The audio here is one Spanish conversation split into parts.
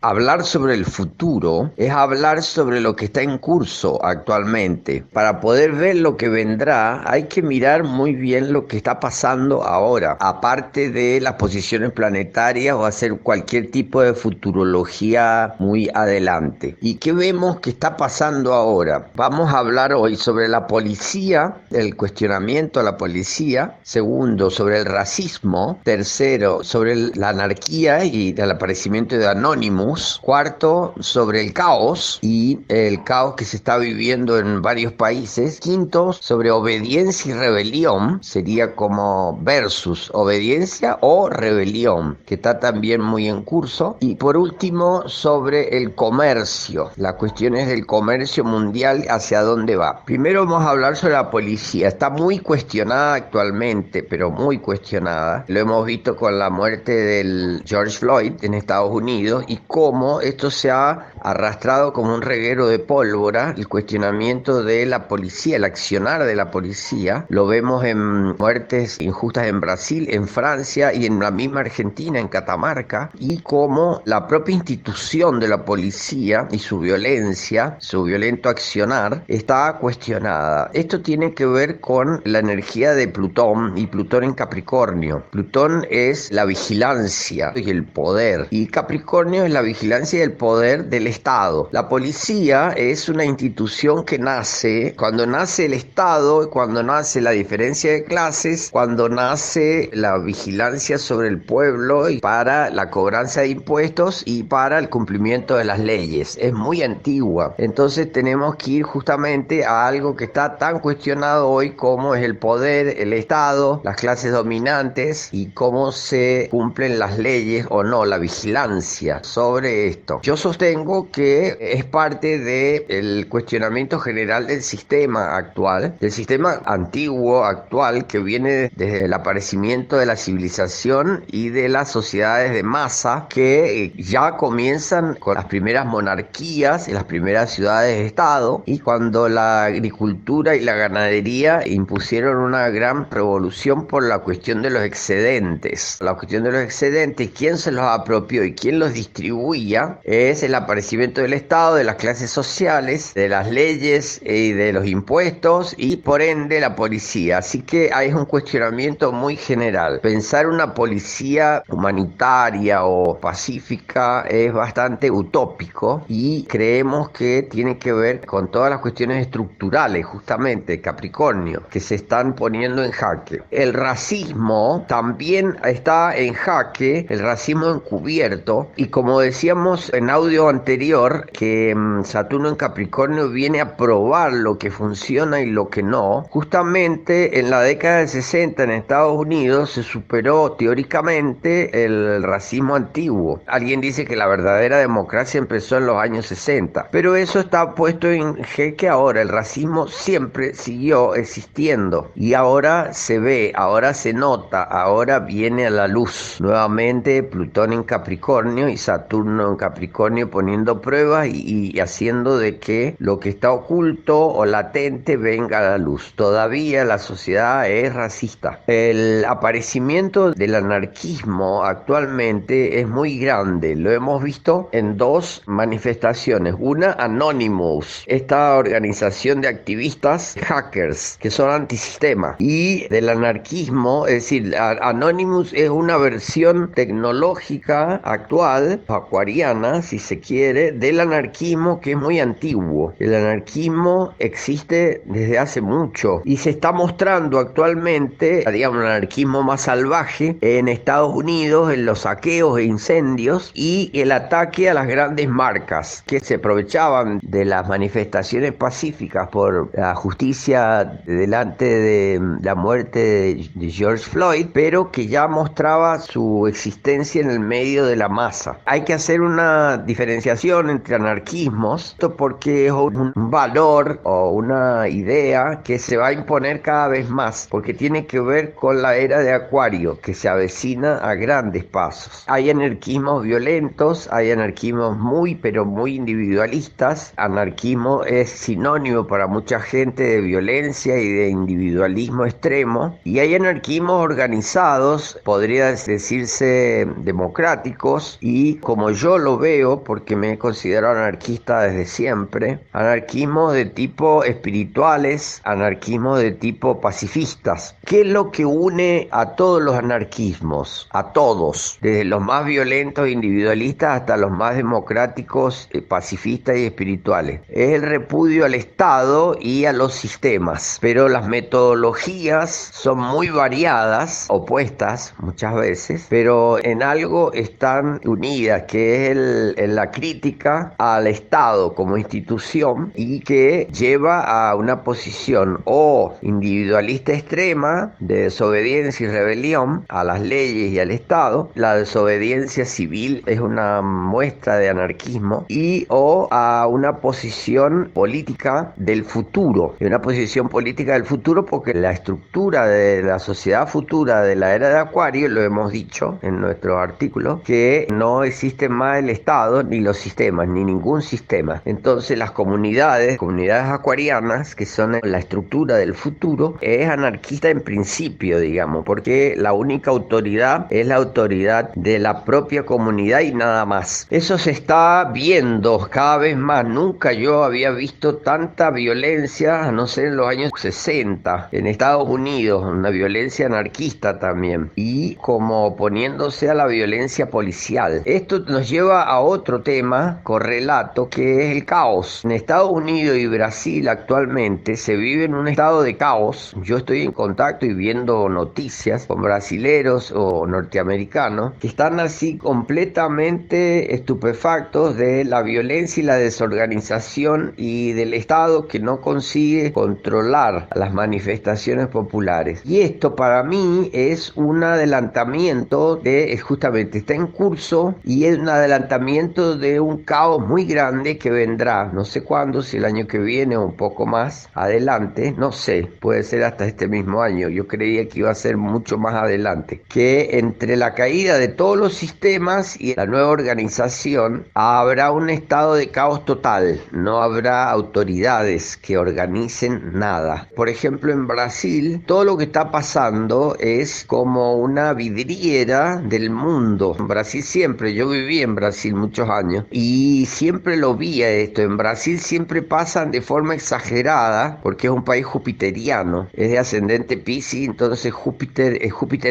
Hablar sobre el futuro es hablar sobre lo que está en curso actualmente. Para poder ver lo que vendrá, hay que mirar muy bien lo que está pasando ahora, aparte de las posiciones planetarias o hacer cualquier tipo de futurología muy adelante. ¿Y qué vemos que está pasando ahora? Vamos a hablar hoy sobre la policía, el cuestionamiento a la policía. Segundo, sobre el racismo. Tercero, sobre la anarquía y el aparecimiento de Anonymous. Cuarto, sobre el caos y el caos que se está viviendo en varios países. Quinto, sobre obediencia y rebelión, sería como versus obediencia o rebelión, que está también muy en curso. Y por último, sobre el comercio, las cuestiones del comercio mundial, hacia dónde va. Primero vamos a hablar sobre la policía. Está muy cuestionada actualmente, pero muy cuestionada. Lo hemos visto con la muerte del George Floyd en Estados Unidos y cómo esto se ha arrastrado como un reguero de pólvora. El cuestionamiento de la policía, el accionar de la policía, lo vemos en muertes injustas en Brasil, en Francia y en la misma Argentina, en Catamarca, y cómo la propia institución de la policía y su violencia, su violento accionar, está cuestionada. Esto tiene que ver con la energía de Plutón y Plutón en Capricornio. Plutón es la vigilancia y el poder, y Capricornio es la vigilancia y el poder del Estado. La policía es una institución que nace cuando nace el Estado, cuando nace la diferencia de clases, cuando nace la vigilancia sobre el pueblo y para la cobranza de impuestos y para el cumplimiento de las leyes. Es muy antigua. Entonces tenemos que ir justamente a algo que está tan cuestionado hoy como es el poder, el Estado, las clases dominantes y cómo se cumplen las leyes o no, la vigilancia sobre esto. Yo sostengo que es parte del cuestionamiento general del sistema actual, del sistema antiguo actual que viene desde el aparecimiento de la civilización y de las sociedades de masa que ya comienzan con las primeras monarquías y las primeras ciudades-estado, y cuando la agricultura y la ganadería impusieron una gran revolución por la cuestión de los excedentes. La cuestión de los excedentes, quién se los apropió y quién los distribuía, es el aparecimiento del Estado, de las clases sociales, de las leyes y de los impuestos y por ende la policía. Así que hay un cuestionamiento muy general. Pensar una policía humanitaria o pacífica es bastante utópico y creemos que tiene que ver con todas las cuestiones estructurales, justamente, Capricornio, que se están poniendo en jaque. El racismo también está en jaque, el racismo encubierto, y como decíamos en audio anterior, que Saturno en Capricornio viene a probar lo que funciona y lo que no. Justamente en la década del 60 en Estados Unidos se superó teóricamente el racismo antiguo. Alguien dice que la verdadera democracia empezó en los años 60, pero eso está puesto en jaque ahora. El racismo siempre siguió existiendo y ahora se ve, ahora se nota, ahora viene a la luz nuevamente Plutón en Capricornio y Saturno en Capricornio poniendo pruebas y haciendo de que lo que está oculto o latente venga a la luz. Todavía la sociedad es racista. El aparecimiento del anarquismo actualmente es muy grande. Lo hemos visto en dos manifestaciones. Una, Anonymous, esta organización de activistas hackers que son antisistema, y del anarquismo, es decir, Anonymous es una versión tecnológica actual, acuariana, si se quiere, del anarquismo que es muy antiguo. El anarquismo existe desde hace mucho y se está mostrando actualmente, digamos, un anarquismo más salvaje en Estados Unidos, en los saqueos e incendios y el ataque a las grandes marcas que se aprovechaban de las manifestaciones pacíficas por la justicia delante de la muerte de George Floyd, pero que ya mostraba su existencia en el medio de la masa. Hay que hacer una diferenciación entre anarquismos, esto porque es un valor o una idea que se va a imponer cada vez más, porque tiene que ver con la era de Acuario, que se avecina a grandes pasos. Hay anarquismos violentos, hay anarquismos muy, pero muy individualistas. Anarquismo es sinónimo para mucha gente de violencia y de individualismo extremo, y hay anarquismos organizados, podría decirse democráticos, y como yo lo veo, porque me he considerado anarquista desde siempre, anarquismo de tipo espirituales, anarquismo de tipo pacifistas. ¿Qué es lo que une a todos los anarquismos? A todos, desde los más violentos e individualistas hasta los más democráticos, pacifistas y espirituales. Es el repudio al Estado y a los sistemas, pero las metodologías son muy variadas, opuestas muchas veces, pero en algo están unidas, que es la crítica al Estado como institución y que lleva a una posición o individualista extrema de desobediencia y rebelión a las leyes y al Estado. La desobediencia civil es una muestra de anarquismo, y o a una posición política del futuro, y una posición política del futuro porque la estructura de la sociedad futura de la era de Acuario, lo hemos dicho en nuestros artículos, que no existe más el Estado ni los sistemas, ni ningún sistema. Entonces las comunidades acuarianas, que son la estructura del futuro, es anarquista en principio, digamos, porque la única autoridad es la autoridad de la propia comunidad y nada más. Eso se está viendo cada vez más. Nunca yo había visto tanta violencia, a no ser en los años 60, en Estados Unidos, una violencia anarquista también, y como oponiéndose a la violencia policial. Esto nos lleva a otro tema correlato, que es el caos. En Estados Unidos y Brasil actualmente se vive en un estado de caos. Yo estoy en contacto y viendo noticias con brasileros o norteamericanos que están así completamente estupefactos de la violencia y la desorganización y del Estado que no consigue controlar las manifestaciones populares. Y esto para mí es un adelantamiento justamente está en curso, y es un adelantamiento de un caos muy grande que vendrá, no sé cuándo, si el año que viene o un poco más adelante, no sé, puede ser hasta este mismo año. Yo creía que iba a ser mucho más adelante, que entre la caída de todos los sistemas y la nueva organización habrá un estado de caos total, no habrá autoridades que organicen nada. Por ejemplo, en Brasil todo lo que está pasando es como una vidriera del mundo. En Brasil siempre, yo viví en Brasil muchos años y siempre lo vi a esto. En Brasil siempre pasan de forma exagerada porque es un país jupiteriano, es de ascendente Piscis, entonces Júpiter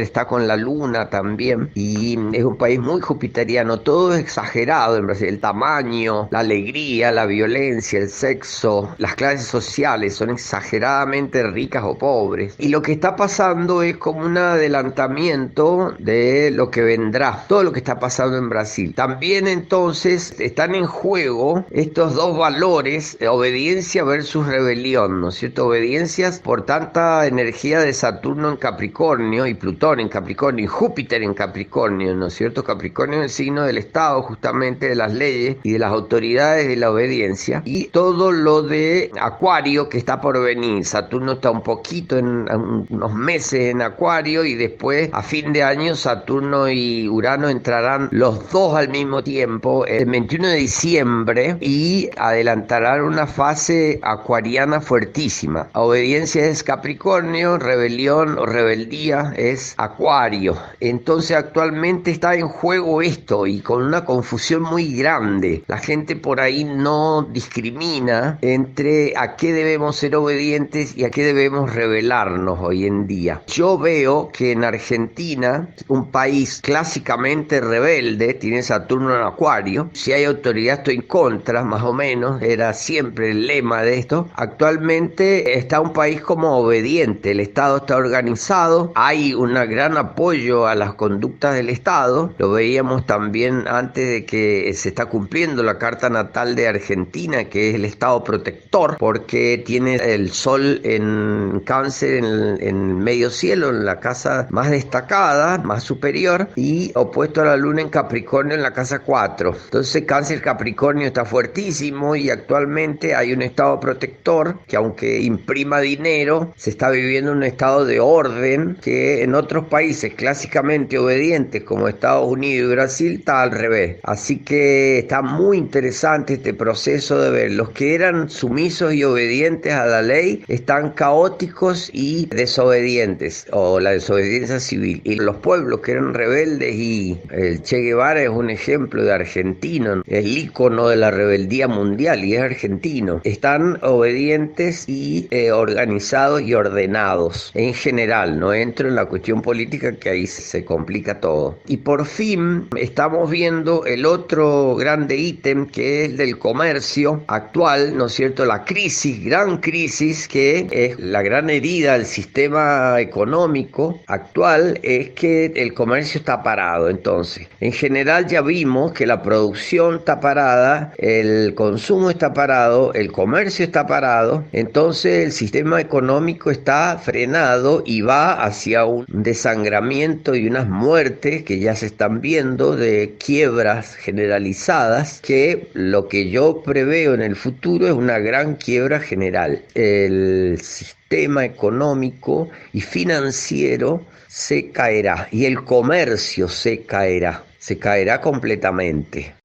está con la luna también, y es un país muy jupiteriano. Todo es exagerado en Brasil, el tamaño, la alegría, la violencia, el sexo, las clases sociales son exageradamente ricas o pobres, y lo que está pasando es como un adelantamiento de lo que vendrá, todo lo que está pasando en Brasil. También entonces están en juego estos dos valores, obediencia versus rebelión, ¿no es cierto? Obediencias por tanta energía de Saturno en Capricornio y Plutón en Capricornio y Júpiter en Capricornio, ¿no es cierto? Capricornio es el signo del Estado, justamente de las leyes y de las autoridades de la obediencia, y todo lo de Acuario que está por venir. Saturno está un poquito en unos meses en Acuario, y después a fin de año Saturno y Urano entrarán los dos al mismo tiempo el 21 de diciembre y adelantarán una fase acuariana fuertísima. Obediencia es Capricornio, rebelión o rebeldía es Acuario. Entonces actualmente está en juego esto, y con una confusión muy grande. La gente por ahí no discrimina entre a qué debemos ser obedientes y a qué debemos rebelarnos hoy en día. Yo veo que en Argentina, un país clásicamente rebelde, tiene Saturno en Acuario. Si hay autoridad estoy en contra, más o menos, era siempre el lema de esto. Actualmente está un país como obediente, el Estado está organizado, hay un gran apoyo a las conductas del Estado. Lo veíamos también antes de que se está cumpliendo la carta natal de Argentina, que es el Estado protector, porque tiene el Sol en Cáncer en medio cielo, en la casa más destacada, más superior, y opuesto a la Luna en Capricornio en la casa 4. Entonces Cáncer Capricornio está fuertísimo, y actualmente hay un estado protector que, aunque imprima dinero, se está viviendo un estado de orden que en otros países clásicamente obedientes como Estados Unidos y Brasil está al revés. Así que está muy interesante este proceso de ver los que eran sumisos y obedientes a la ley están caóticos y desobedientes, o la desobediencia civil, y los pueblos que eran rebeldes, y el Che Guevara es un un ejemplo de argentino, el ícono de la rebeldía mundial y es argentino. Están obedientes y organizados y ordenados en general, no entro en la cuestión política que ahí se complica todo. Y por fin estamos viendo el otro grande ítem que es del comercio actual, ¿no es cierto? La crisis, gran crisis que es la gran herida del sistema económico actual es que el comercio está parado. Entonces, en general ya vimos que la producción está parada, el consumo está parado, el comercio está parado, entonces el sistema económico está frenado y va hacia un desangramiento y unas muertes que ya se están viendo de quiebras generalizadas, que lo que yo preveo en el futuro es una gran quiebra general. El sistema económico y financiero se caerá y el comercio se caerá completamente.